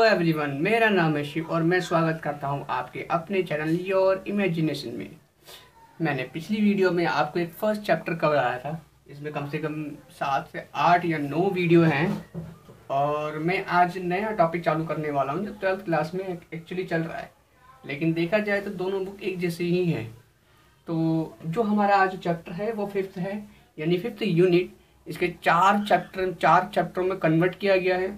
Everyone, मेरा नाम है शिव और मैं स्वागत करता हूं आपके अपने चैनल योर इमेजिनेशन में। मैंने पिछली वीडियो में आपको एक फर्स्ट चैप्टर कराया था। इसमें कम से कम 7 से 8 या 9 वीडियो हैं और मैं आज नया टॉपिक चालू करने वाला हूं जो 12th क्लास में एक्चुअली चल रहा है। लेकिन देखा जाए तो दोनों बुक एक जैसी ही हैं। तो जो हमारा आज चैप्टर है वो 5th है, यानी 5th यूनिट। इसके 4 चैप्टरों में कन्वर्ट किया गया है।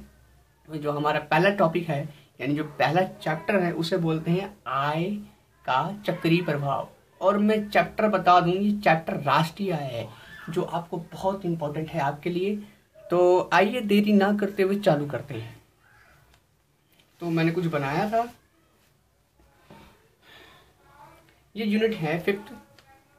जो हमारा पहला टॉपिक है यानी जो पहला चैप्टर है उसे बोलते हैं आय का चक्रीय प्रभाव। और मैं चैप्टर बता दूं, ये चैप्टर राष्ट्रीय आय है जो आपको बहुत इंपॉर्टेंट है आपके लिए। तो आइए देरी ना करते हुए चालू करते हैं। तो मैंने कुछ बनाया था। ये यूनिट है 5th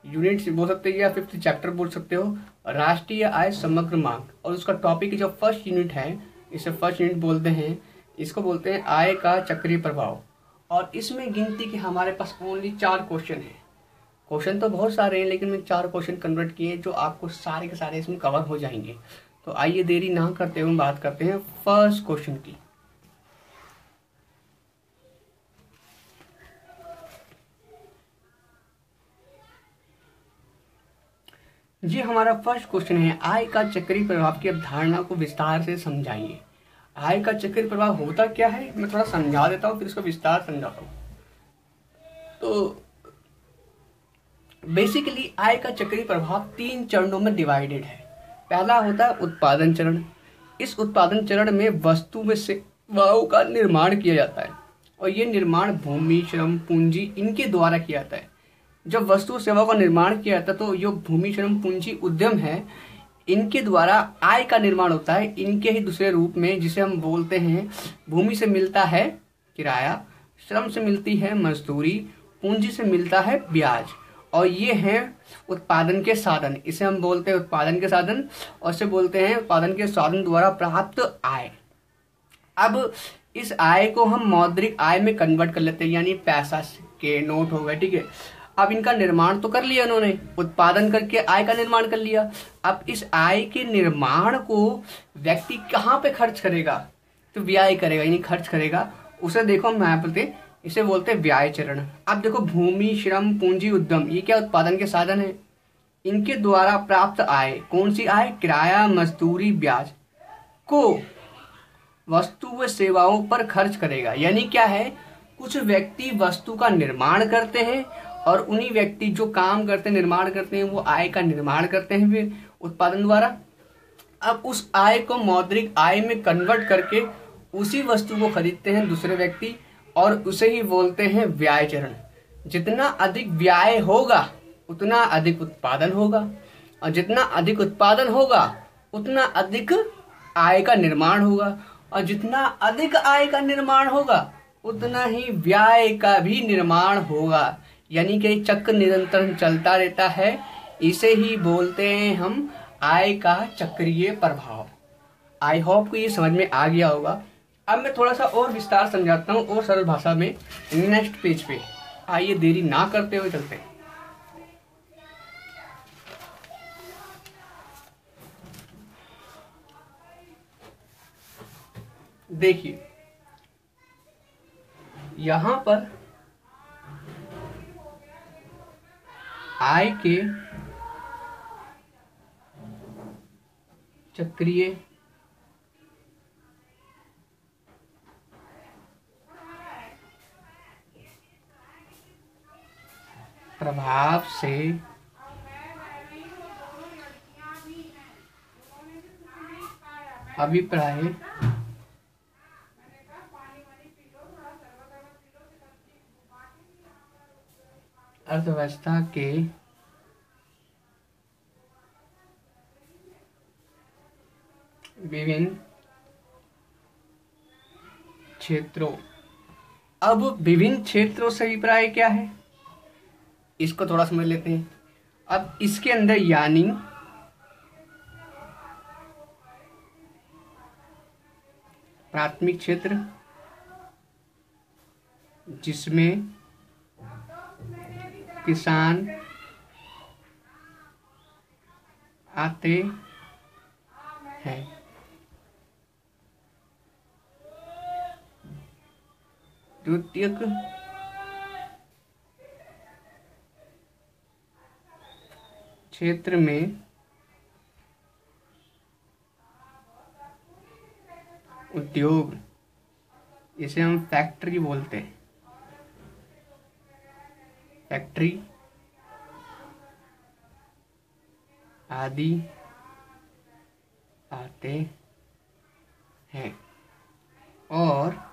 यूनिट बोल सकते हो या 5th चैप्टर बोल सकते हो, राष्ट्रीय आय समग्र मांग। और उसका टॉपिक जो फर्स्ट यूनिट है इसे फर्स्ट यूनिट बोलते हैं। इसको बोलते हैं आय का चक्रीय प्रभाव। और इसमें गिनती के हमारे पास ओनली 4 क्वेश्चन हैं। क्वेश्चन तो बहुत सारे हैं लेकिन मैं 4 क्वेश्चन कन्वर्ट किए जो आपको सारे के सारे इसमें कवर हो जाएंगे। तो आइए देरी ना करते हुए बात करते हैं फर्स्ट क्वेश्चन की। जी, हमारा फर्स्ट क्वेश्चन है आय का चक्रीय प्रभाव की अवधारणा को विस्तार से समझाइए। आय का चक्रीय प्रभाव होता क्या है, मैं थोड़ा समझा देता हूँ फिर इसको विस्तार समझाता हूँ। तो बेसिकली आय का चक्रीय प्रभाव 3 चरणों में डिवाइडेड है। पहला होता है उत्पादन चरण। इस उत्पादन चरण में वस्तु में सेवाओं का निर्माण किया जाता है और ये निर्माण भूमि, श्रम, पूंजी इनके द्वारा किया जाता है। जब वस्तु सेवाओं का निर्माण किया जाता है तो जो भूमि, श्रम, पूंजी उद्यम है इनके द्वारा आय का निर्माण होता है। इनके ही दूसरे रूप में जिसे हम बोलते हैं, भूमि से मिलता है किराया, श्रम से मिलती है मजदूरी, पूंजी से मिलता है ब्याज। और ये हैं उत्पादन के साधन। इसे हम बोलते हैं उत्पादन के साधन और इसे बोलते हैं उत्पादन के साधन द्वारा प्राप्त आय। अब इस आय को हम मौद्रिक आय में कन्वर्ट कर लेते हैं, यानी पैसा के नोट हो गए, ठीक है। अब इनका निर्माण तो कर लिया उन्होंने, उत्पादन करके आय का निर्माण कर लिया। अब इस आय के निर्माण को व्यक्ति कहाँ पे खर्च करेगा, तो व्यय करेगा, यानी खर्च करेगा। उसे देखो हम यहाँ बोलते, इसे बोलते हैं व्यय चरण। अब देखो भूमि, श्रम, पूंजी, उद्यम ये क्या उत्पादन के साधन है। इनके द्वारा प्राप्त आय, कौन सी आय, किराया, मजदूरी, ब्याज को वस्तु व सेवाओं पर खर्च करेगा। यानी क्या है, कुछ व्यक्ति वस्तु का निर्माण करते हैं और उन्हीं व्यक्ति जो काम करते हैं, निर्माण करते हैं, वो आय का निर्माण करते हैं फिर उत्पादन द्वारा। अब उस आय को मौद्रिक आय में कन्वर्ट करके उसी वस्तु को खरीदते हैं दूसरे व्यक्ति और उसे ही बोलते हैं व्यय चरण। जितना अधिक व्यय होगा उतना अधिक उत्पादन होगा और जितना अधिक उत्पादन होगा उतना अधिक आय का निर्माण होगा और जितना अधिक आय का निर्माण होगा उतना ही व्यय का भी निर्माण होगा। यानी कि चक्र निरंतर चलता रहता है। इसे ही बोलते हैं हम आय का चक्रीय प्रभाव। आई होप को ये समझ में आ गया होगा। अब मैं थोड़ा सा और विस्तार समझाता हूँ और सरल भाषा में नेक्स्ट पेज पे। आइए देरी ना करते हुए चलते हैं। देखिए यहां पर आय के चक्रीय प्रभाव से अभिप्राय अर्थव्यवस्था के विभिन्न क्षेत्रों। अब विभिन्न क्षेत्रों से अभिप्राय क्या है इसको थोड़ा समझ लेते हैं। अब इसके अंदर यानी प्राथमिक क्षेत्र जिसमें किसान आते हैं। द्वितीयक क्षेत्र में उद्योग, इसे हम फैक्ट्री बोलते हैं, फैक्ट्री आदि आते हैं। और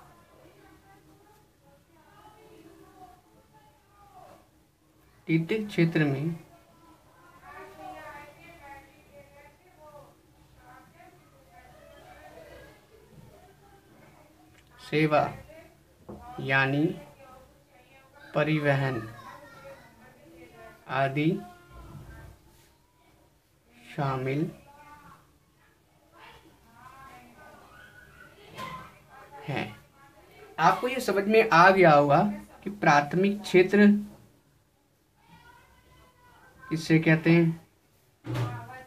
तृतीय क्षेत्र में सेवा यानी परिवहन आदि शामिल हैं। आपको ये समझ में आ गया होगा कि प्राथमिक क्षेत्र किसे कहते हैं,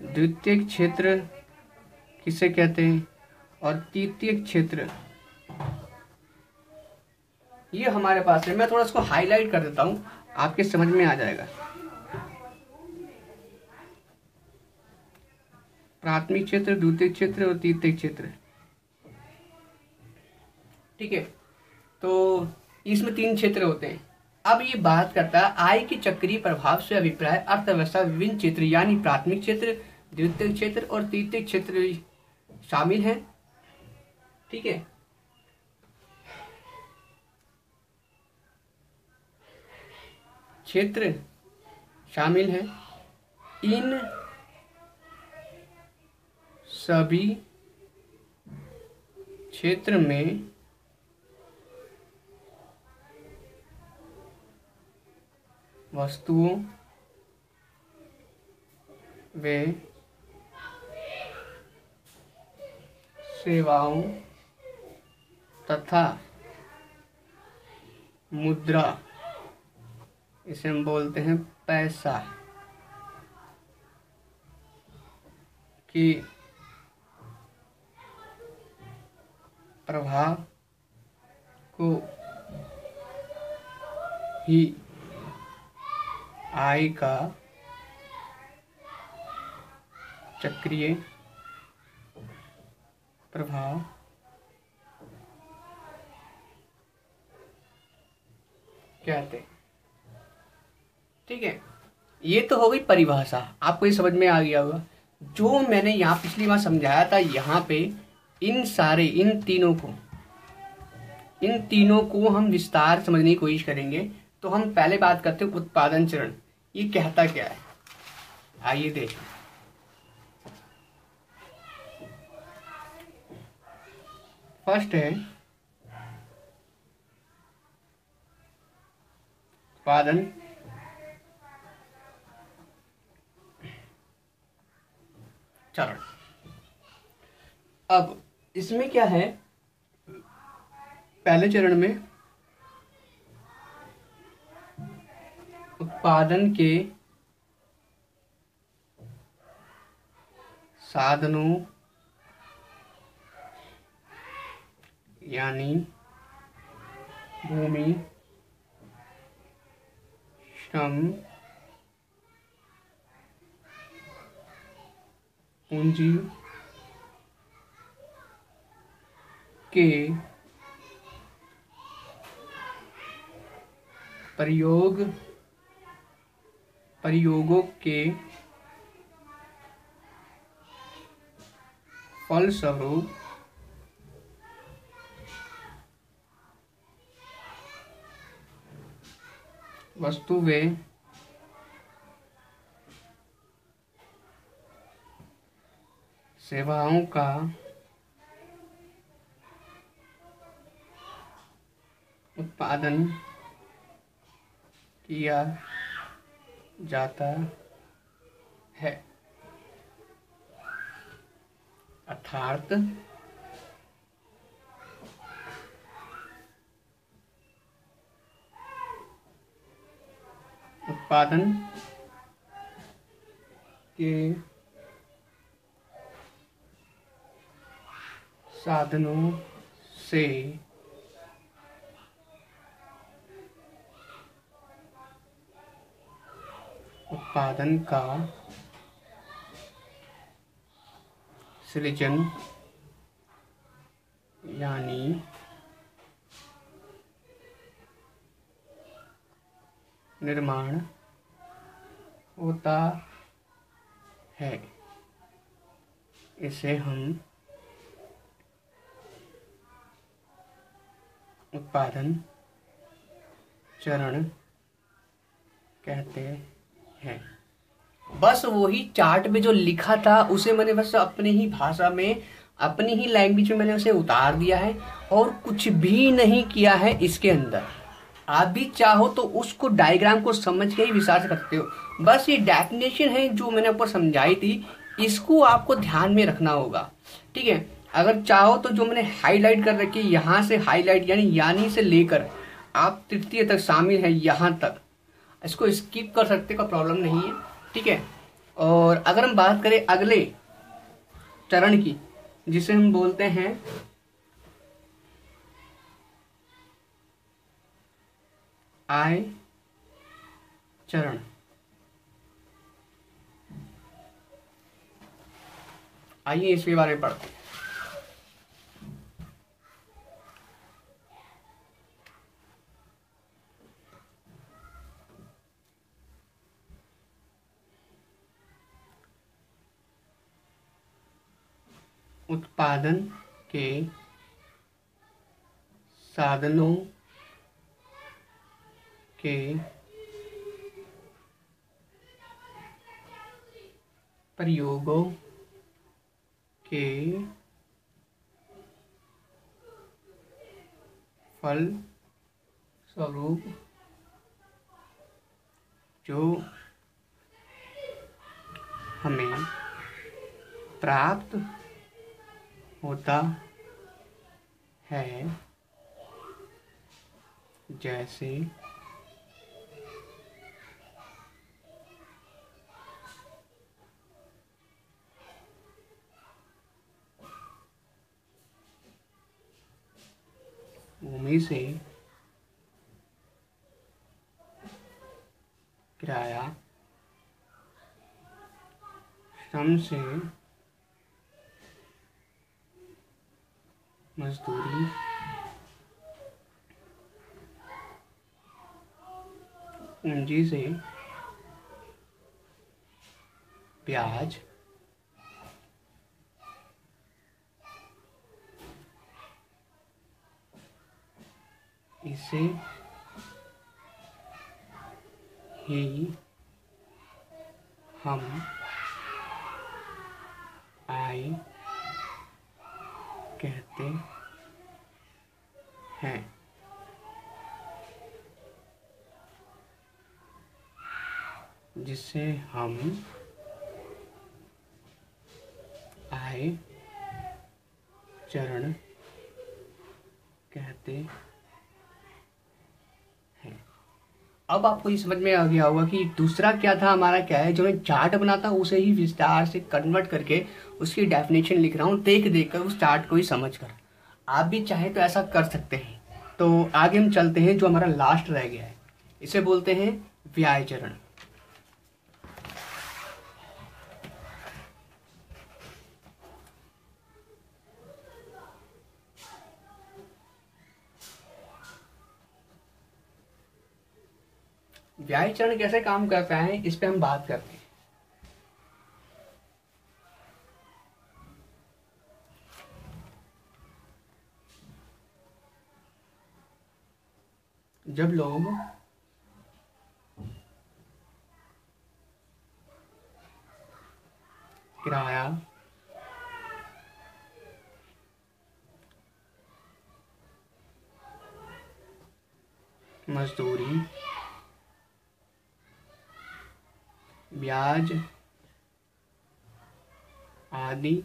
द्वितीय क्षेत्र किसे कहते हैं, और तृतीय क्षेत्र ये हमारे पास है। मैं थोड़ा इसको हाईलाइट कर देता हूं, आपके समझ में आ जाएगा। प्राथमिक क्षेत्र, द्वितीय क्षेत्र और तृतीय क्षेत्र, ठीक है। तो इसमें 3 क्षेत्र होते हैं। अब ये बात करता है आय के चक्रीय प्रभाव से अभिप्राय अर्थव्यवस्था विभिन्न क्षेत्र यानी प्राथमिक क्षेत्र, द्वितीय क्षेत्र और तृतीय क्षेत्र शामिल हैं, ठीक है। क्षेत्र शामिल है। इन सभी क्षेत्र में वस्तुओं व सेवाओं तथा मुद्रा, इसे हम बोलते हैं पैसा, की प्रवाह को ही आय का चक्रीय प्रभाव कहते हैं, ठीक है। ये तो हो गई परिभाषा, आपको ये समझ में आ गया होगा। जो मैंने यहाँ पिछली बार समझाया था, यहाँ पे इन तीनों को हम विस्तार समझने की कोशिश करेंगे। तो हम पहले बात करते हैं उत्पादन चरण। ये कहता क्या है, आइए देखें। फर्स्ट है उत्पादन चरण। अब इसमें क्या है, पहले चरण में उत्पादन के साधनों यानी भूमि, श्रम, पूंजी के प्रयोगों के फलस्वरूप वस्तु व सेवाओं का उत्पादन किया जाता है, अर्थात उत्पादन के साधनों से उत्पादन का सृजन यानी निर्माण होता है। इसे हम उत्पादन चरण कहते हैं। बस वही चार्ट में जो लिखा था उसे मैंने बस अपनी ही भाषा में, अपनी ही लैंग्वेज में मैंने उसे उतार दिया है और कुछ भी नहीं किया है इसके अंदर। आप भी चाहो तो उसको डायग्राम को समझ के ही विचार कर सकते हो। बस ये डेफिनेशन है जो मैंने ऊपर समझाई थी, इसको आपको ध्यान में रखना होगा। ठीक है, अगर चाहो तो जो मैंने हाईलाइट कर रखी है, यहाँ से हाईलाइट यानी से लेकर आप तृतीय तक शामिल है, यहाँ तक इसको स्किप कर सकते, का प्रॉब्लम नहीं है। ठीक है, और अगर हम बात करें अगले चरण की, जिसे हम बोलते हैं आय चरण। आइए इसके बारे में पढ़ते हैं। उत्पादन के साधनों के प्रयोगों के फल स्वरूप जो हमें प्राप्त होता है, जैसे भूमि से किराया, श्रम से मजदूरी, पूंजी से ब्याज, इसे ही हम आय कहते हैं। जिसे हम आय चरण कहते हैं। अब आपको ये समझ में आ गया होगा कि दूसरा क्या था हमारा, क्या है, जो मैं चार्ट बनाता हूँ उसे ही विस्तार से कन्वर्ट करके उसकी डेफिनेशन लिख रहा हूँ, देख देख कर उस चार्ट को ही समझ कर। आप भी चाहे तो ऐसा कर सकते हैं। तो आगे हम चलते हैं, जो हमारा लास्ट रह गया है, इसे बोलते हैं व्यय चरण। व्यय चरण कैसे काम करता है, इस पे हम बात करते हैं। जब लोग किराया, मजदूरी, ब्याज आदि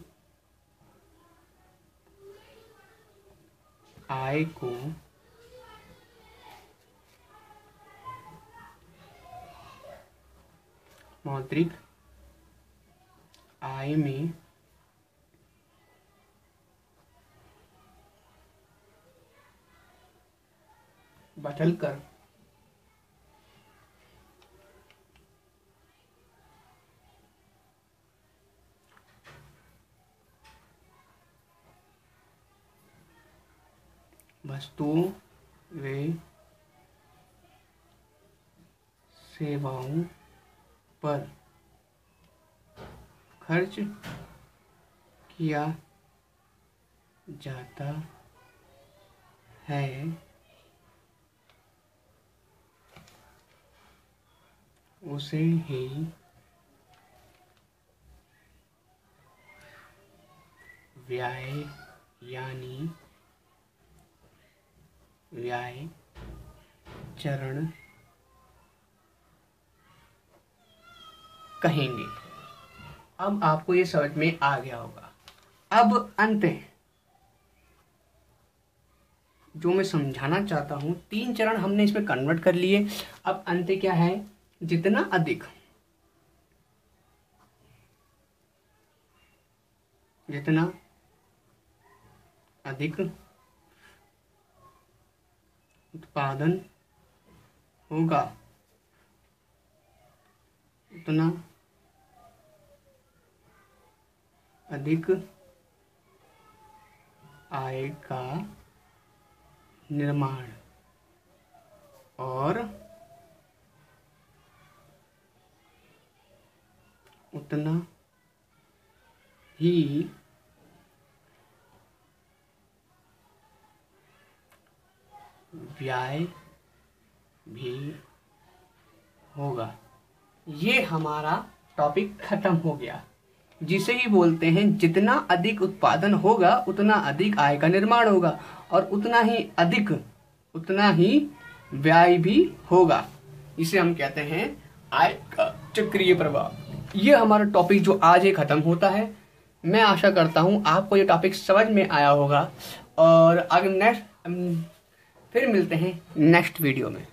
आय को मौद्रिक आय में बदलकर वस्तुओं व सेवाओं पर खर्च किया जाता है उसे ही व्यय यानी व्यय चरण कहेंगे। अब आपको ये समझ में आ गया होगा। अब अंत जो मैं समझाना चाहता हूं, 3 चरण हमने इसमें कन्वर्ट कर लिए। अब अंत क्या है? जितना अधिक उत्पादन होगा उतना अधिक आय का निर्माण और उतना ही व्यय भी होगा। ये हमारा टॉपिक खत्म हो गया, जिसे ही बोलते हैं जितना अधिक उत्पादन होगा उतना अधिक आय का निर्माण होगा और उतना ही व्यय भी होगा। इसे हम कहते हैं आय का चक्रीय प्रभाव। ये हमारा टॉपिक जो आज ही खत्म होता है। मैं आशा करता हूं आपको ये टॉपिक समझ में आया होगा और अगर फिर मिलते हैं नेक्स्ट वीडियो में।